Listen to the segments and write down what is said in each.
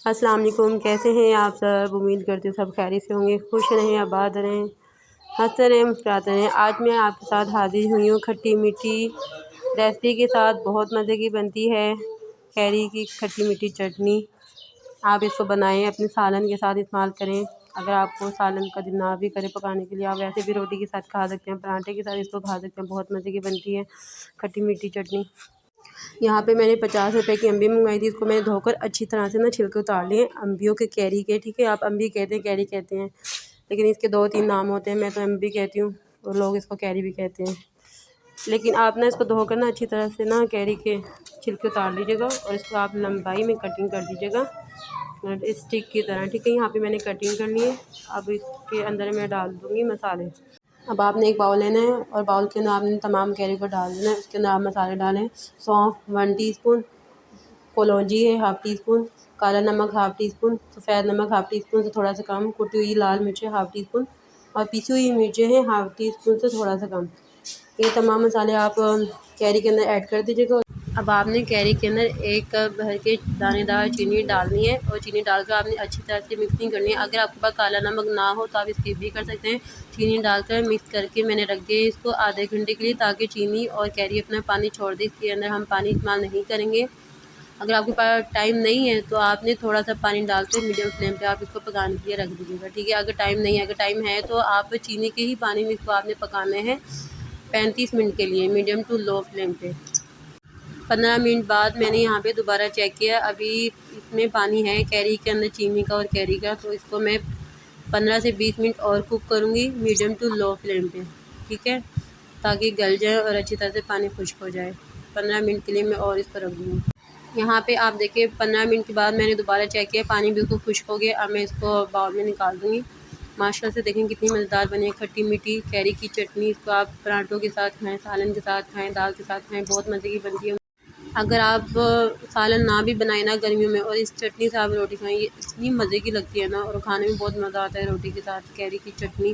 अस्सलाम वालेकुम, कैसे हैं आप सब। उम्मीद करती हूँ सब खैरियत से होंगे, खुश रहें, आबाद रहें, हंसते रहें, मुस्कुराते रहें। आज मैं आपके साथ हाजिर हुई हूँ खट्टी मीठी रेसिपी के साथ। बहुत मज़े की बनती है कैरी की खट्टी मीठी चटनी। आप इसको बनाएं, अपने सालन के साथ इस्तेमाल करें। अगर आपको सालन का दिल ना भी करे पकाने के लिए, आप वैसे भी रोटी के साथ खा सकते हैं, पराठे के साथ इसको खा सकते हैं। बहुत मज़े की बनती है खट्टी मीठी चटनी। यहाँ पे मैंने 50 रुपए की अम्बी मंगवाई थी। इसको मैंने धोकर अच्छी तरह से ना छिलके उतार लिए अम्बियों के, कैरी के। ठीक है, आप अम्बी कहते हैं, कैरी कहते हैं, लेकिन इसके 2-3 नाम होते हैं। मैं तो अम्बी कहती हूँ और लोग इसको कैरी भी कहते हैं। लेकिन आप ना इसको धोकर ना अच्छी तरह से ना कैरी के छिलके उतार लीजिएगा और इसको आप लंबाई में कटिंग कर दीजिएगा स्टिक की तरह। ठीक है, यहाँ पे मैंने कटिंग कर ली है। अब इसके अंदर मैं डाल दूँगी मसाले। अब आपने एक बाउल लेना है और बाउल के अंदर आपने तमाम कैरी को डाल देना है। उसके अंदर आप मसाले डालें। सौंफ 1 टीस्पून, कलौंजी है 1/2 टीस्पून, काला नमक 1/2 टीस्पून, सफ़ेद नमक 1/2 टीस्पून से थोड़ा सा कम, कुटी हुई लाल मिर्चें 1/2 टीस्पून और पीसी हुई मिर्चें हैं 1/2 टीस्पून से थोड़ा सा कम। ये तमाम मसाले आप कैरी के अंदर ऐड कर दीजिएगा। अब आपने कैरी के अंदर 1 कप भर के दानेदार चीनी डालनी है और चीनी डालकर आपने अच्छी तरह से मिक्सिंग करनी है। अगर आपके पास काला नमक ना हो तो आप स्किप भी कर सकते हैं। चीनी डालकर मिक्स करके मैंने रख दिया इसको आधे घंटे के लिए, ताकि चीनी और कैरी अपना पानी छोड़ दे। इसके अंदर हम पानी इस्तेमाल नहीं करेंगे। अगर आपके पास टाइम नहीं है तो आपने थोड़ा सा पानी डाल के मीडियम फ्लेम पे आप इसको पकाने के लिए रख दीजिएगा। ठीक है, अगर टाइम नहीं है, अगर टाइम है तो आप चीनी के ही पानी में इसको आपने पकाना है 35 मिनट के लिए, मीडियम टू लो फ्लेम पे। 15 मिनट बाद मैंने यहाँ पे दोबारा चेक किया, अभी इसमें पानी है कैरी के अंदर, चीनी का और कैरी का। तो इसको मैं 15 से 20 मिनट और कुक करूँगी मीडियम टू लो फ्लेम पे। ठीक है, ताकि गल जाए और अच्छी तरह से पानी खुश्क हो जाए। 15 मिनट के लिए मैं और इसको रख दूँगी। यहाँ पे आप देखिए 15 मिनट के बाद मैंने दोबारा चेक किया, पानी बिल्कुल खुश्क हो गया। अब मैं इसको बाउल में निकाल दूँगी। माशाल्लाह से देखें कितनी मज़ेदार बनी है खट्टी मीठी कैरी की चटनी। इसको आप पराठों के साथ खाएँ, सालन के साथ खाएँ, दाल के साथ खाएँ, बहुत मज़े की बनती है। अगर आप सालन ना भी बनाए ना गर्मियों में और इस चटनी से आप रोटी खाएँ, ये इतनी मज़े की लगती है ना, और खाने में बहुत मज़ा आता है रोटी के साथ। कैरी की चटनी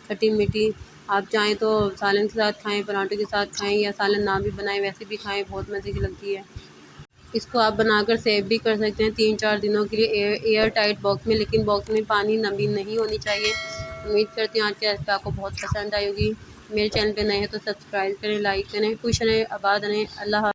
खट्टी मीठी, आप चाहें तो सालन के साथ खाएँ, पराठे के साथ खाएँ, या सालन ना भी बनाएं वैसे भी खाएँ, बहुत मज़े की लगती है। इसको आप बनाकर सेव भी कर सकते हैं 3-4 दिनों के लिए एयर टाइट बॉक्स में, लेकिन बॉक्स में पानी नमी नहीं होनी चाहिए। उम्मीद करती हूँ आज की रेसिपी आपको बहुत पसंद आई होगी। मेरे चैनल पे नए हैं तो सब्सक्राइब करें, लाइक करें, खुश रहें, आबाद रहें। अल्लाह।